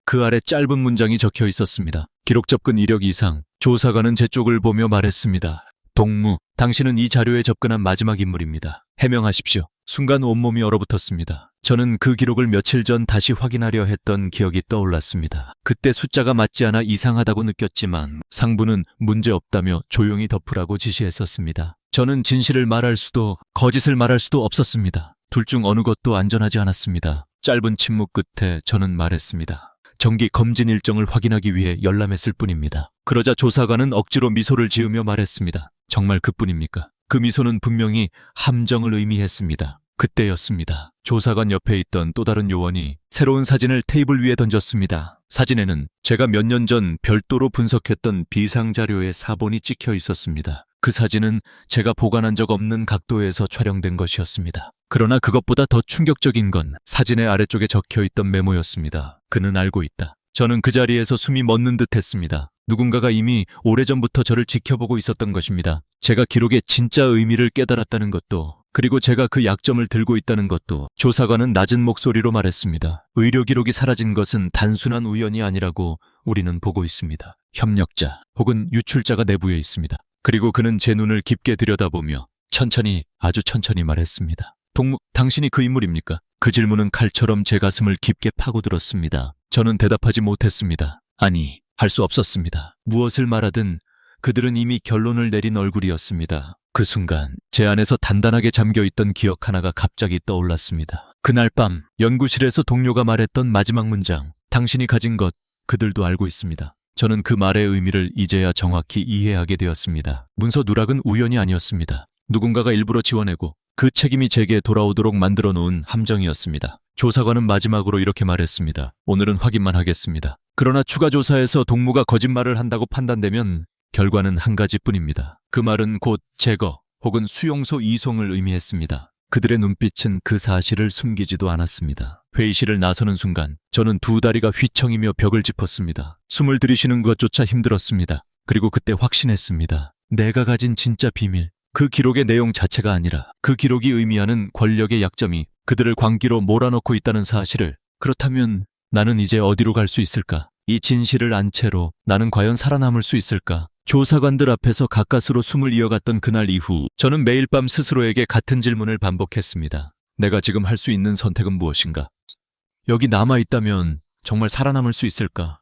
그 아래 짧은 문장이 적혀 있었습니다. 기록 접근 이력 이상. 조사관은 제 쪽을 보며 말했습니다. 동무, 당신은 이 자료에 접근한 마지막 인물입니다. 해명하십시오. 순간 온몸이 얼어붙었습니다. 저는 그 기록을 며칠 전 다시 확인하려 했던 기억이 떠올랐습니다. 그때 숫자가 맞지 않아 이상하다고 느꼈지만 상부는 문제없다며 조용히 덮으라고 지시했었습니다. 저는 진실을 말할 수도 거짓을 말할 수도 없었습니다. 둘 중 어느 것도 안전하지 않았습니다. 짧은 침묵 끝에 저는 말했습니다. 정기 검진 일정을 확인하기 위해 열람했을 뿐입니다. 그러자 조사관은 억지로 미소를 지으며 말했습니다. 정말 그뿐입니까? 그 미소는 분명히 함정을 의미했습니다. 그때였습니다. 조사관 옆에 있던 또 다른 요원이 새로운 사진을 테이블 위에 던졌습니다. 사진에는 제가 몇 년 전 별도로 분석했던 비상자료의 사본이 찍혀 있었습니다. 그 사진은 제가 보관한 적 없는 각도에서 촬영된 것이었습니다. 그러나 그것보다 더 충격적인 건 사진의 아래쪽에 적혀 있던 메모였습니다. 그는 알고 있다. 저는 그 자리에서 숨이 멎는 듯 했습니다. 누군가가 이미 오래전부터 저를 지켜보고 있었던 것입니다. 제가 기록의 진짜 의미를 깨달았다는 것도, 그리고 제가 그 약점을 들고 있다는 것도. 조사관은 낮은 목소리로 말했습니다. 의료 기록이 사라진 것은 단순한 우연이 아니라고 우리는 보고 있습니다. 협력자 혹은 유출자가 내부에 있습니다. 그리고 그는 제 눈을 깊게 들여다보며 천천히, 아주 천천히 말했습니다. 동무, 당신이 그 인물입니까? 그 질문은 칼처럼 제 가슴을 깊게 파고들었습니다. 저는 대답하지 못했습니다. 아니, 할 수 없었습니다. 무엇을 말하든 그들은 이미 결론을 내린 얼굴이었습니다. 그 순간 제 안에서 단단하게 잠겨있던 기억 하나가 갑자기 떠올랐습니다. 그날 밤 연구실에서 동료가 말했던 마지막 문장. 당신이 가진 것, 그들도 알고 있습니다. 저는 그 말의 의미를 이제야 정확히 이해하게 되었습니다. 문서 누락은 우연이 아니었습니다. 누군가가 일부러 지워내고 그 책임이 제게 돌아오도록 만들어 놓은 함정이었습니다. 조사관은 마지막으로 이렇게 말했습니다. 오늘은 확인만 하겠습니다. 그러나 추가 조사에서 동무가 거짓말을 한다고 판단되면 결과는 한 가지뿐입니다. 그 말은 곧 제거 혹은 수용소 이송을 의미했습니다. 그들의 눈빛은 그 사실을 숨기지도 않았습니다. 회의실을 나서는 순간 저는 두 다리가 휘청이며 벽을 짚었습니다. 숨을 들이쉬는 것조차 힘들었습니다. 그리고 그때 확신했습니다. 내가 가진 진짜 비밀, 그 기록의 내용 자체가 아니라 그 기록이 의미하는 권력의 약점이 그들을 광기로 몰아넣고 있다는 사실을. 그렇다면 나는 이제 어디로 갈 수 있을까? 이 진실을 안 채로 나는 과연 살아남을 수 있을까? 조사관들 앞에서 가까스로 숨을 이어갔던 그날 이후 저는 매일 밤 스스로에게 같은 질문을 반복했습니다. 내가 지금 할 수 있는 선택은 무엇인가? 여기 남아있다면 정말 살아남을 수 있을까?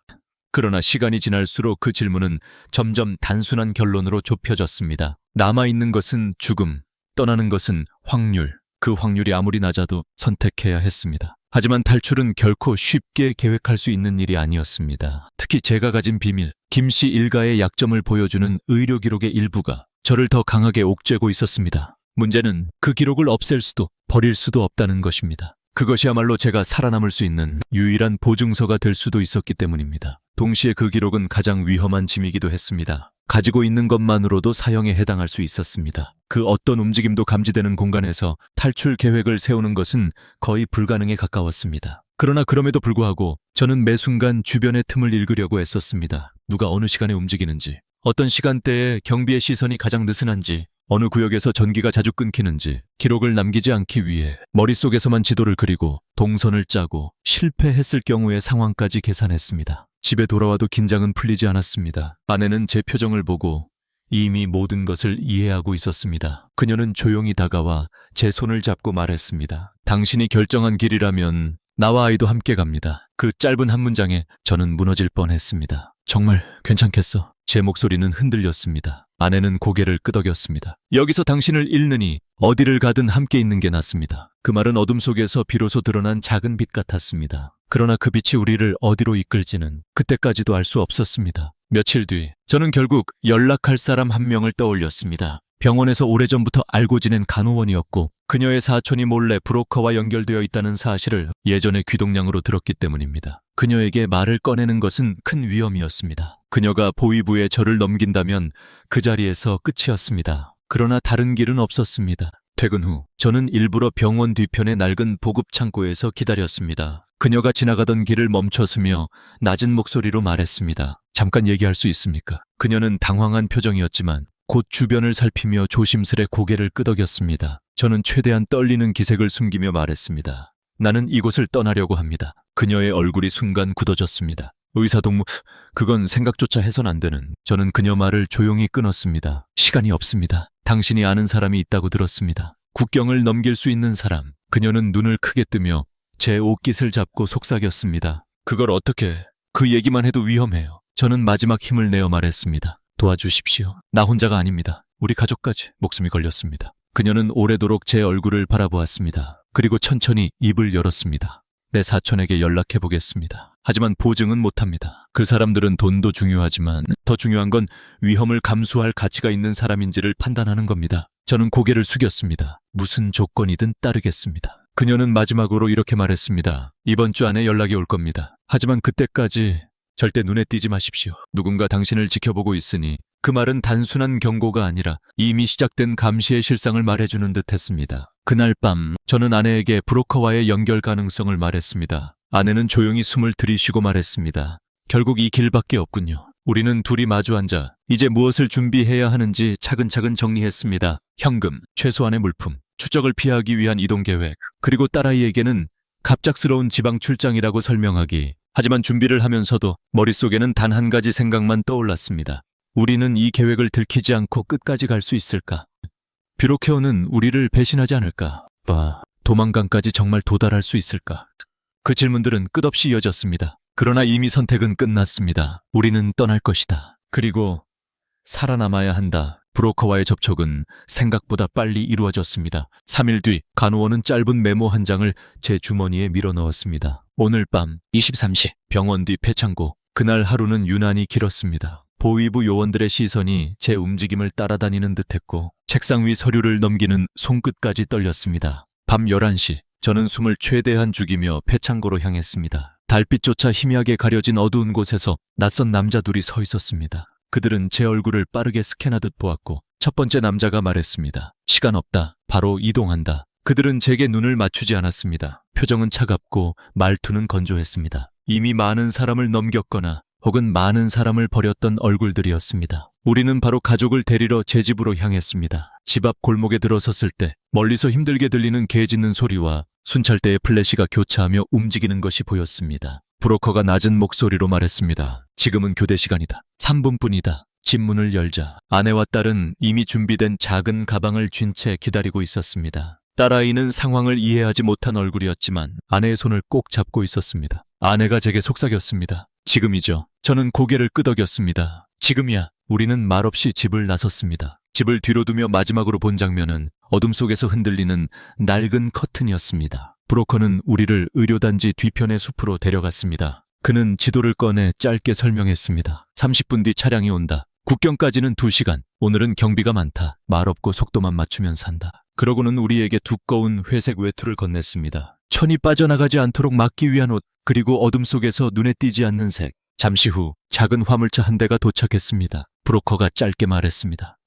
그러나 시간이 지날수록 그 질문은 점점 단순한 결론으로 좁혀졌습니다. 남아있는 것은 죽음, 떠나는 것은 확률. 그 확률이 아무리 낮아도 선택해야 했습니다. 하지만 탈출은 결코 쉽게 계획할 수 있는 일이 아니었습니다. 특히 제가 가진 비밀, 김씨 일가의 약점을 보여주는 의료 기록의 일부가 저를 더 강하게 옥죄고 있었습니다. 문제는 그 기록을 없앨 수도 버릴 수도 없다는 것입니다. 그것이야말로 제가 살아남을 수 있는 유일한 보증서가 될 수도 있었기 때문입니다. 동시에 그 기록은 가장 위험한 짐이기도 했습니다. 가지고 있는 것만으로도 사형에 해당할 수 있었습니다. 그 어떤 움직임도 감지되는 공간에서 탈출 계획을 세우는 것은 거의 불가능에 가까웠습니다. 그러나 그럼에도 불구하고 저는 매 순간 주변의 틈을 읽으려고 애썼습니다. 누가 어느 시간에 움직이는지, 어떤 시간대에 경비의 시선이 가장 느슨한지, 어느 구역에서 전기가 자주 끊기는지. 기록을 남기지 않기 위해 머릿속에서만 지도를 그리고 동선을 짜고 실패했을 경우의 상황까지 계산했습니다. 집에 돌아와도 긴장은 풀리지 않았습니다. 아내는 제 표정을 보고 이미 모든 것을 이해하고 있었습니다. 그녀는 조용히 다가와 제 손을 잡고 말했습니다. 당신이 결정한 길이라면 나와 아이도 함께 갑니다. 그 짧은 한 문장에 저는 무너질 뻔했습니다. 정말 괜찮겠어? 제 목소리는 흔들렸습니다. 아내는 고개를 끄덕였습니다. 여기서 당신을 잃느니 어디를 가든 함께 있는 게 낫습니다. 그 말은 어둠 속에서 비로소 드러난 작은 빛 같았습니다. 그러나 그 빛이 우리를 어디로 이끌지는 그때까지도 알 수 없었습니다. 며칠 뒤 저는 결국 연락할 사람 한 명을 떠올렸습니다. 병원에서 오래전부터 알고 지낸 간호원이었고 그녀의 사촌이 몰래 브로커와 연결되어 있다는 사실을 예전에 귀동냥으로 들었기 때문입니다. 그녀에게 말을 꺼내는 것은 큰 위험이었습니다. 그녀가 보위부에 저를 넘긴다면 그 자리에서 끝이었습니다. 그러나 다른 길은 없었습니다. 퇴근 후 저는 일부러 병원 뒤편의 낡은 보급 창고에서 기다렸습니다. 그녀가 지나가던 길을 멈춰서며 낮은 목소리로 말했습니다. 잠깐 얘기할 수 있습니까? 그녀는 당황한 표정이었지만 곧 주변을 살피며 조심스레 고개를 끄덕였습니다. 저는 최대한 떨리는 기색을 숨기며 말했습니다. 나는 이곳을 떠나려고 합니다. 그녀의 얼굴이 순간 굳어졌습니다. 의사동무, 그건 생각조차 해선 안 되는. 저는 그녀 말을 조용히 끊었습니다. 시간이 없습니다. 당신이 아는 사람이 있다고 들었습니다. 국경을 넘길 수 있는 사람. 그녀는 눈을 크게 뜨며 제 옷깃을 잡고 속삭였습니다. 그걸 어떻게, 그 얘기만 해도 위험해요. 저는 마지막 힘을 내어 말했습니다. 도와주십시오. 나 혼자가 아닙니다. 우리 가족까지. 목숨이 걸렸습니다. 그녀는 오래도록 제 얼굴을 바라보았습니다. 그리고 천천히 입을 열었습니다. 내 사촌에게 연락해 보겠습니다. 하지만 보증은 못합니다. 그 사람들은 돈도 중요하지만 더 중요한 건 위험을 감수할 가치가 있는 사람인지를 판단하는 겁니다. 저는 고개를 숙였습니다. 무슨 조건이든 따르겠습니다. 그녀는 마지막으로 이렇게 말했습니다. 이번 주 안에 연락이 올 겁니다. 하지만 그때까지 절대 눈에 띄지 마십시오. 누군가 당신을 지켜보고 있으니 그 말은 단순한 경고가 아니라 이미 시작된 감시의 실상을 말해주는 듯 했습니다. 그날 밤 저는 아내에게 브로커와의 연결 가능성을 말했습니다. 아내는 조용히 숨을 들이쉬고 말했습니다. 결국 이 길밖에 없군요. 우리는 둘이 마주 앉아 이제 무엇을 준비해야 하는지 차근차근 정리했습니다. 현금, 최소한의 물품, 추적을 피하기 위한 이동 계획, 그리고 딸아이에게는 갑작스러운 지방 출장이라고 설명하기. 하지만 준비를 하면서도 머릿속에는 단 한 가지 생각만 떠올랐습니다. 우리는 이 계획을 들키지 않고 끝까지 갈 수 있을까? 뷰로케어는 우리를 배신하지 않을까? 도망간까지 정말 도달할 수 있을까? 그 질문들은 끝없이 이어졌습니다. 그러나 이미 선택은 끝났습니다. 우리는 떠날 것이다. 그리고 살아남아야 한다. 브로커와의 접촉은 생각보다 빨리 이루어졌습니다. 3일 뒤 간호원은 짧은 메모 한 장을 제 주머니에 밀어넣었습니다. 오늘 밤 23시 병원 뒤 폐창고. 그날 하루는 유난히 길었습니다. 보위부 요원들의 시선이 제 움직임을 따라다니는 듯했고 책상 위 서류를 넘기는 손끝까지 떨렸습니다. 밤 11시 저는 숨을 최대한 죽이며 폐창고로 향했습니다. 달빛조차 희미하게 가려진 어두운 곳에서 낯선 남자 둘이 서 있었습니다. 그들은 제 얼굴을 빠르게 스캔하듯 보았고 첫 번째 남자가 말했습니다. 시간 없다. 바로 이동한다. 그들은 제게 눈을 맞추지 않았습니다. 표정은 차갑고 말투는 건조했습니다. 이미 많은 사람을 넘겼거나 혹은 많은 사람을 버렸던 얼굴들이었습니다. 우리는 바로 가족을 데리러 제 집으로 향했습니다. 집 앞 골목에 들어섰을 때 멀리서 힘들게 들리는 개 짖는 소리와 순찰대의 플래시가 교차하며 움직이는 것이 보였습니다. 브로커가 낮은 목소리로 말했습니다. 지금은 교대 시간이다. 3분뿐이다. 집 문을 열자 아내와 딸은 이미 준비된 작은 가방을 쥔 채 기다리고 있었습니다. 딸아이는 상황을 이해하지 못한 얼굴이었지만 아내의 손을 꼭 잡고 있었습니다. 아내가 제게 속삭였습니다. 지금이죠. 저는 고개를 끄덕였습니다. 지금이야. 우리는 말없이 집을 나섰습니다. 집을 뒤로 두며 마지막으로 본 장면은 어둠 속에서 흔들리는 낡은 커튼이었습니다. 브로커는 우리를 의료단지 뒤편의 숲으로 데려갔습니다. 그는 지도를 꺼내 짧게 설명했습니다. 30분 뒤 차량이 온다. 국경까지는 2시간. 오늘은 경비가 많다. 말없고 속도만 맞추면 산다. 그러고는 우리에게 두꺼운 회색 외투를 건넸습니다. 천이 빠져나가지 않도록 막기 위한 옷, 그리고 어둠 속에서 눈에 띄지 않는 색. 잠시 후 작은 화물차 한 대가 도착했습니다. 브로커가 짧게 말했습니다.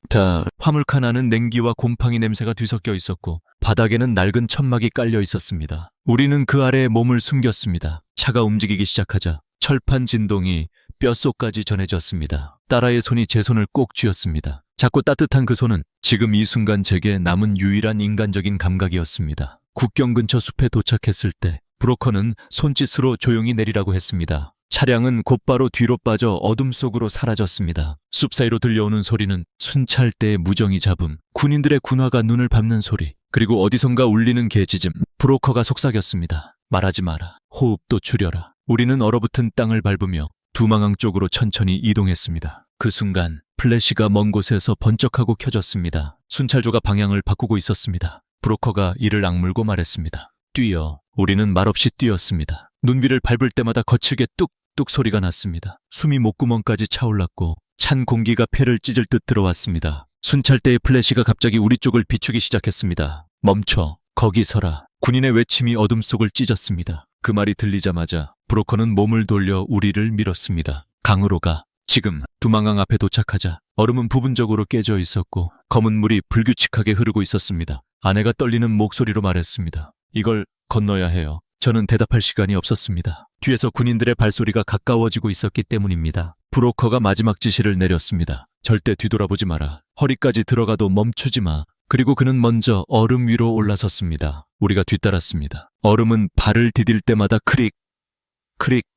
화물칸 안은 냉기와 곰팡이 냄새가 뒤섞여 있었고 바닥에는 낡은 천막이 깔려 있었습니다. 우리는 그 아래에 몸을 숨겼습니다. 차가 움직이기 시작하자 철판 진동이 뼛속까지 전해졌습니다. 딸아이의 손이 제 손을 꼭 쥐었습니다. 작고 따뜻한 그 손은 지금 이 순간 제게 남은 유일한 인간적인 감각이었습니다. 국경 근처 숲에 도착했을 때 브로커는 손짓으로 조용히 내리라고 했습니다. 차량은 곧바로 뒤로 빠져 어둠 속으로 사라졌습니다. 숲 사이로 들려오는 소리는 순찰대의 무정이 잡음, 군인들의 군화가 눈을 밟는 소리, 그리고 어디선가 울리는 개짖음. 브로커가 속삭였습니다. 말하지 마라. 호흡도 줄여라. 우리는 얼어붙은 땅을 밟으며 두망항 쪽으로 천천히 이동했습니다. 그 순간 플래시가 먼 곳에서 번쩍하고 켜졌습니다. 순찰조가 방향을 바꾸고 있었습니다. 브로커가 이를 악물고 말했습니다. 뛰어. 우리는 말없이 뛰었습니다. 눈 위를 밟을 때마다 거칠게 뚝뚝 소리가 났습니다. 숨이 목구멍까지 차올랐고 찬 공기가 폐를 찢을 듯 들어왔습니다. 순찰대의 플래시가 갑자기 우리 쪽을 비추기 시작했습니다. 멈춰. 거기 서라. 군인의 외침이 어둠 속을 찢었습니다. 그 말이 들리자마자 브로커는 몸을 돌려 우리를 밀었습니다. 강으로 가. 지금. 두망항 앞에 도착하자. 얼음은 부분적으로 깨져 있었고 검은 물이 불규칙하게 흐르고 있었습니다. 아내가 떨리는 목소리로 말했습니다. 이걸 건너야 해요. 저는 대답할 시간이 없었습니다. 뒤에서 군인들의 발소리가 가까워지고 있었기 때문입니다. 브로커가 마지막 지시를 내렸습니다. 절대 뒤돌아보지 마라. 허리까지 들어가도 멈추지 마. 그리고 그는 먼저 얼음 위로 올라섰습니다. 우리가 뒤따랐습니다. 얼음은 발을 디딜 때마다 크릭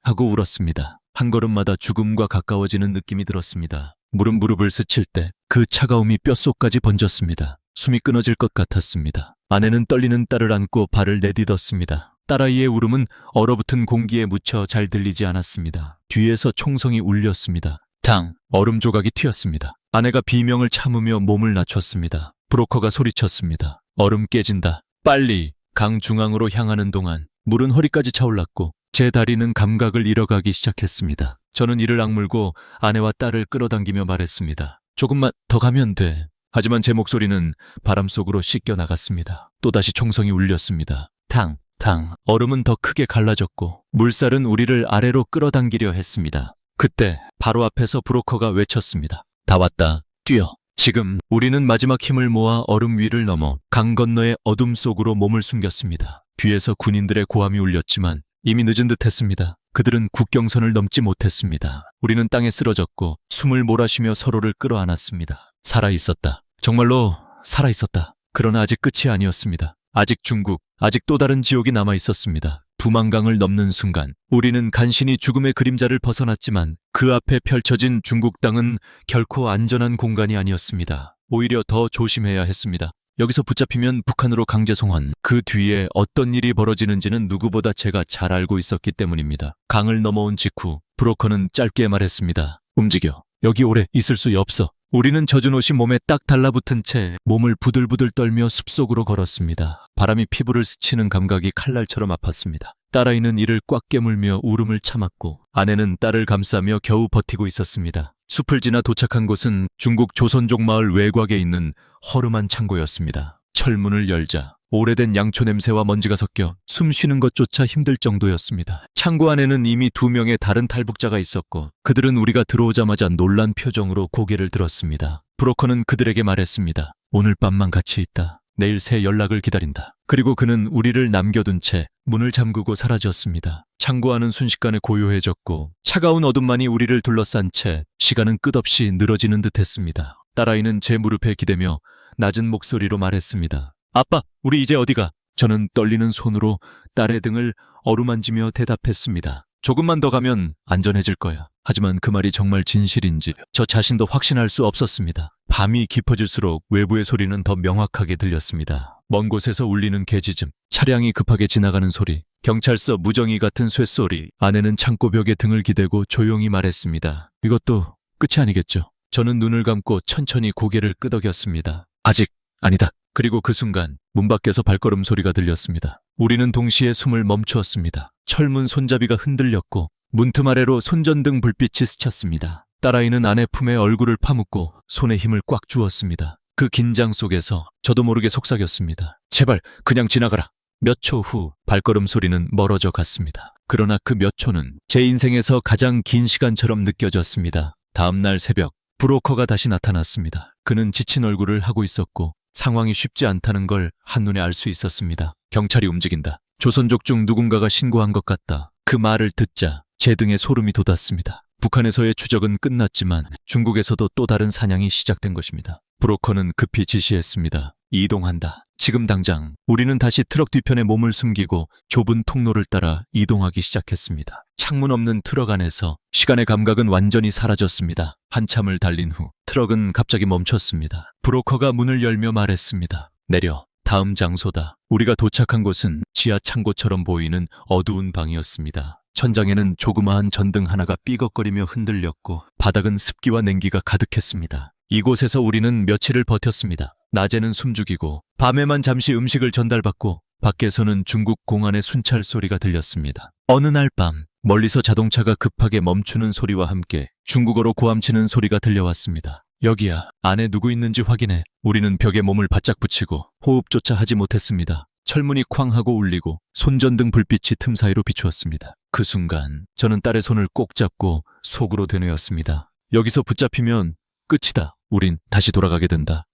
하고 울었습니다. 한 걸음마다 죽음과 가까워지는 느낌이 들었습니다. 물은 무릎을 스칠 때 그 차가움이 뼛속까지 번졌습니다. 숨이 끊어질 것 같았습니다. 아내는 떨리는 딸을 안고 발을 내딛었습니다. 딸아이의 울음은 얼어붙은 공기에 묻혀 잘 들리지 않았습니다. 뒤에서 총성이 울렸습니다. 당! 얼음 조각이 튀었습니다. 아내가 비명을 참으며 몸을 낮췄습니다. 브로커가 소리쳤습니다. 얼음 깨진다. 빨리! 강 중앙으로 향하는 동안 물은 허리까지 차올랐고 제 다리는 감각을 잃어가기 시작했습니다. 저는 이를 악물고 아내와 딸을 끌어당기며 말했습니다. 조금만 더 가면 돼. 하지만 제 목소리는 바람 속으로 씻겨 나갔습니다. 또다시 총성이 울렸습니다. 탕! 얼음은 더 크게 갈라졌고 물살은 우리를 아래로 끌어당기려 했습니다. 그때 바로 앞에서 브로커가 외쳤습니다. 다 왔다. 뛰어. 지금. 우리는 마지막 힘을 모아 얼음 위를 넘어 강 건너의 어둠 속으로 몸을 숨겼습니다. 뒤에서 군인들의 고함이 울렸지만 이미 늦은 듯 했습니다. 그들은 국경선을 넘지 못했습니다. 우리는 땅에 쓰러졌고 숨을 몰아쉬며 서로를 끌어안았습니다. 살아있었다. 정말로 살아있었다. 그러나 아직 끝이 아니었습니다. 아직 중국, 아직 또 다른 지옥이 남아있었습니다. 두만강을 넘는 순간 우리는 간신히 죽음의 그림자를 벗어났지만 그 앞에 펼쳐진 중국 땅은 결코 안전한 공간이 아니었습니다. 오히려 더 조심해야 했습니다. 여기서 붙잡히면 북한으로 강제 송환. 그 뒤에 어떤 일이 벌어지는지는 누구보다 제가 잘 알고 있었기 때문입니다. 강을 넘어온 직후 브로커는 짧게 말했습니다. 움직여. 여기 오래 있을 수 없어. 우리는 젖은 옷이 몸에 딱 달라붙은 채 몸을 부들부들 떨며 숲속으로 걸었습니다. 바람이 피부를 스치는 감각이 칼날처럼 아팠습니다. 딸아이는 이를 꽉 깨물며 울음을 참았고 아내는 딸을 감싸며 겨우 버티고 있었습니다. 숲을 지나 도착한 곳은 중국 조선족 마을 외곽에 있는 허름한 창고였습니다. 철문을 열자 오래된 양초 냄새와 먼지가 섞여 숨 쉬는 것조차 힘들 정도였습니다. 창고 안에는 이미 2명의 다른 탈북자가 있었고 그들은 우리가 들어오자마자 놀란 표정으로 고개를 들었습니다. 브로커는 그들에게 말했습니다. 오늘 밤만 같이 있다. 내일 새 연락을 기다린다. 그리고 그는 우리를 남겨둔 채 문을 잠그고 사라졌습니다. 창고 안은 순식간에 고요해졌고 차가운 어둠만이 우리를 둘러싼 채 시간은 끝없이 늘어지는 듯했습니다. 딸아이는 제 무릎에 기대며 낮은 목소리로 말했습니다. 아빠, 우리 이제 어디가? 저는 떨리는 손으로 딸의 등을 어루만지며 대답했습니다. 조금만 더 가면 안전해질 거야. 하지만 그 말이 정말 진실인지 저 자신도 확신할 수 없었습니다. 밤이 깊어질수록 외부의 소리는 더 명확하게 들렸습니다. 먼 곳에서 울리는 개짖음, 차량이 급하게 지나가는 소리, 경찰서 무정이 같은 쇳소리. 아내는 창고벽에 등을 기대고 조용히 말했습니다. 이것도 끝이 아니겠죠? 저는 눈을 감고 천천히 고개를 끄덕였습니다. 아직 아니다. 그리고 그 순간 문 밖에서 발걸음 소리가 들렸습니다. 우리는 동시에 숨을 멈추었습니다. 철문 손잡이가 흔들렸고 문틈 아래로 손전등 불빛이 스쳤습니다. 딸아이는 아내 품에 얼굴을 파묻고 손에 힘을 꽉 주었습니다. 그 긴장 속에서 저도 모르게 속삭였습니다. 제발 그냥 지나가라. 몇 초 후 발걸음 소리는 멀어져 갔습니다. 그러나 그 몇 초는 제 인생에서 가장 긴 시간처럼 느껴졌습니다. 다음 날 새벽 브로커가 다시 나타났습니다. 그는 지친 얼굴을 하고 있었고 상황이 쉽지 않다는 걸 한눈에 알 수 있었습니다. 경찰이 움직인다. 조선족 중 누군가가 신고한 것 같다. 그 말을 듣자 제 등에 소름이 돋았습니다. 북한에서의 추적은 끝났지만 중국에서도 또 다른 사냥이 시작된 것입니다. 브로커는 급히 지시했습니다. 이동한다. 지금 당장 우리는 다시 트럭 뒤편에 몸을 숨기고 좁은 통로를 따라 이동하기 시작했습니다. 창문 없는 트럭 안에서 시간의 감각은 완전히 사라졌습니다. 한참을 달린 후 트럭은 갑자기 멈췄습니다. 브로커가 문을 열며 말했습니다. 내려. 다음 장소다. 우리가 도착한 곳은 지하 창고처럼 보이는 어두운 방이었습니다. 천장에는 조그마한 전등 하나가 삐걱거리며 흔들렸고 바닥은 습기와 냉기가 가득했습니다. 이곳에서 우리는 며칠을 버텼습니다. 낮에는 숨죽이고 밤에만 잠시 음식을 전달받고 밖에서는 중국 공안의 순찰 소리가 들렸습니다. 어느 날 밤 멀리서 자동차가 급하게 멈추는 소리와 함께 중국어로 고함치는 소리가 들려왔습니다. 여기야. 안에 누구 있는지 확인해. 우리는 벽에 몸을 바짝 붙이고 호흡조차 하지 못했습니다. 철문이 쾅 하고 울리고 손전등 불빛이 틈 사이로 비추었습니다. 그 순간 저는 딸의 손을 꼭 잡고 속으로 되뇌었습니다. 여기서 붙잡히면 끝이다. 우린 다시 돌아가게 된다.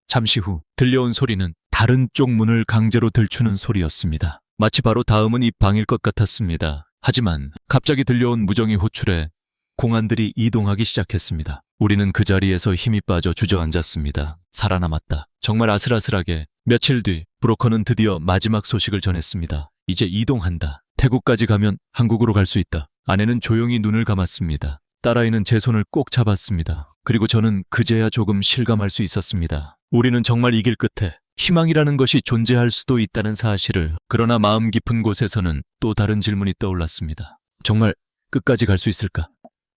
잠시 후 들려온 소리는 다른 쪽 문을 강제로 들추는 소리였습니다. 마치 바로 다음은 이 방일 것 같았습니다. 하지만 갑자기 들려온 무정의 호출에 공안들이 이동하기 시작했습니다. 우리는 그 자리에서 힘이 빠져 주저앉았습니다. 살아남았다. 정말 아슬아슬하게. 며칠 뒤 브로커는 드디어 마지막 소식을 전했습니다. 이제 이동한다. 태국까지 가면 한국으로 갈 수 있다. 아내는 조용히 눈을 감았습니다. 딸아이는 제 손을 꼭 잡았습니다. 그리고 저는 그제야 조금 실감할 수 있었습니다. 우리는 정말 이 길 끝에 희망이라는 것이 존재할 수도 있다는 사실을. 그러나 마음 깊은 곳에서는 또 다른 질문이 떠올랐습니다. 정말 끝까지 갈 수 있을까?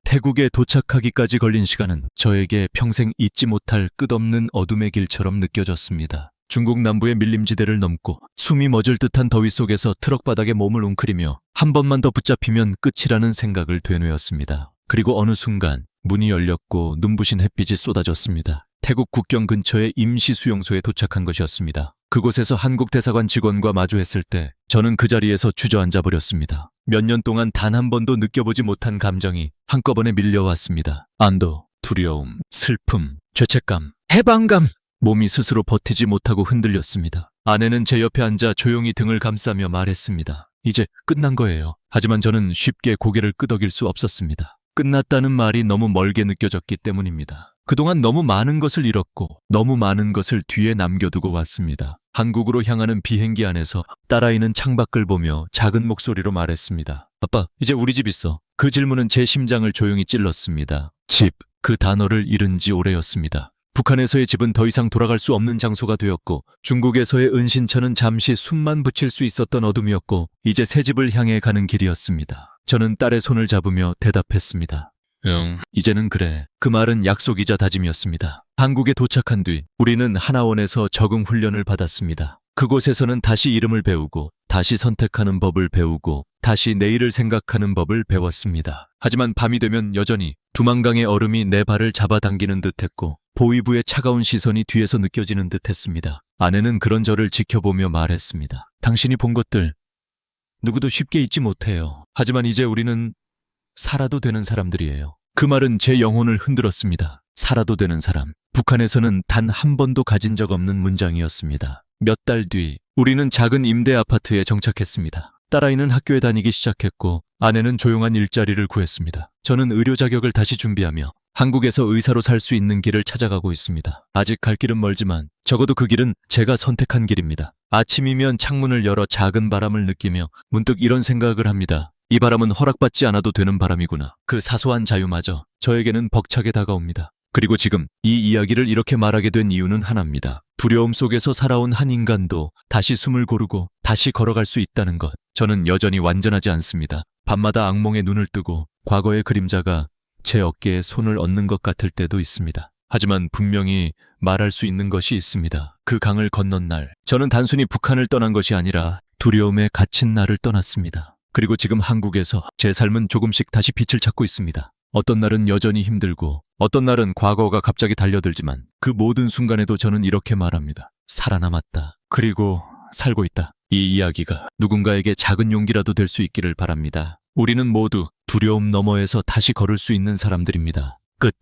태국에 도착하기까지 걸린 시간은 저에게 평생 잊지 못할 끝없는 어둠의 길처럼 느껴졌습니다. 중국 남부의 밀림지대를 넘고 숨이 멎을 듯한 더위 속에서 트럭 바닥에 몸을 웅크리며 한 번만 더 붙잡히면 끝이라는 생각을 되뇌었습니다. 그리고 어느 순간 문이 열렸고 눈부신 햇빛이 쏟아졌습니다. 태국 국경 근처의 임시 수용소에 도착한 것이었습니다. 그곳에서 한국 대사관 직원과 마주했을 때 저는 그 자리에서 주저앉아 버렸습니다. 몇 년 동안 단 한 번도 느껴보지 못한 감정이 한꺼번에 밀려왔습니다. 안도, 두려움, 슬픔, 죄책감, 해방감. 몸이 스스로 버티지 못하고 흔들렸습니다. 아내는 제 옆에 앉아 조용히 등을 감싸며 말했습니다. 이제 끝난 거예요. 하지만 저는 쉽게 고개를 끄덕일 수 없었습니다. 끝났다는 말이 너무 멀게 느껴졌기 때문입니다. 그동안 너무 많은 것을 잃었고 너무 많은 것을 뒤에 남겨두고 왔습니다. 한국으로 향하는 비행기 안에서 딸아이는 창밖을 보며 작은 목소리로 말했습니다. 아빠, 이제 우리 집 있어. 그 질문은 제 심장을 조용히 찔렀습니다. 집, 그 단어를 잃은 지 오래였습니다. 북한에서의 집은 더 이상 돌아갈 수 없는 장소가 되었고 중국에서의 은신처는 잠시 숨만 붙일 수 있었던 어둠이었고 이제 새 집을 향해 가는 길이었습니다. 저는 딸의 손을 잡으며 대답했습니다. 응, 이제는 그래. 그 말은 약속이자 다짐이었습니다. 한국에 도착한 뒤 우리는 하나원에서 적응 훈련을 받았습니다. 그곳에서는 다시 이름을 배우고 다시 선택하는 법을 배우고 다시 내일을 생각하는 법을 배웠습니다. 하지만 밤이 되면 여전히 두만강의 얼음이 내 발을 잡아당기는 듯했고 보위부의 차가운 시선이 뒤에서 느껴지는 듯했습니다. 아내는 그런 저를 지켜보며 말했습니다. 당신이 본 것들 누구도 쉽게 잊지 못해요. 하지만 이제 우리는 살아도 되는 사람들이에요. 그 말은 제 영혼을 흔들었습니다. 살아도 되는 사람. 북한에서는 단 한 번도 가진 적 없는 문장이었습니다. 몇 달 뒤 우리는 작은 임대 아파트에 정착했습니다. 딸아이는 학교에 다니기 시작했고 아내는 조용한 일자리를 구했습니다. 저는 의료 자격을 다시 준비하며 한국에서 의사로 살 수 있는 길을 찾아가고 있습니다. 아직 갈 길은 멀지만 적어도 그 길은 제가 선택한 길입니다. 아침이면 창문을 열어 작은 바람을 느끼며 문득 이런 생각을 합니다. 이 바람은 허락받지 않아도 되는 바람이구나. 그 사소한 자유마저 저에게는 벅차게 다가옵니다. 그리고 지금 이 이야기를 이렇게 말하게 된 이유는 하나입니다. 두려움 속에서 살아온 한 인간도 다시 숨을 고르고 다시 걸어갈 수 있다는 것. 저는 여전히 완전하지 않습니다. 밤마다 악몽에 눈을 뜨고 과거의 그림자가 제 어깨에 손을 얹는 것 같을 때도 있습니다. 하지만 분명히 말할 수 있는 것이 있습니다. 그 강을 건넌 날, 저는 단순히 북한을 떠난 것이 아니라 두려움에 갇힌 나를 떠났습니다. 그리고 지금 한국에서 제 삶은 조금씩 다시 빛을 찾고 있습니다. 어떤 날은 여전히 힘들고 어떤 날은 과거가 갑자기 달려들지만 그 모든 순간에도 저는 이렇게 말합니다. 살아남았다. 그리고 살고 있다. 이 이야기가 누군가에게 작은 용기라도 될 수 있기를 바랍니다. 우리는 모두 두려움 너머에서 다시 걸을 수 있는 사람들입니다. 끝.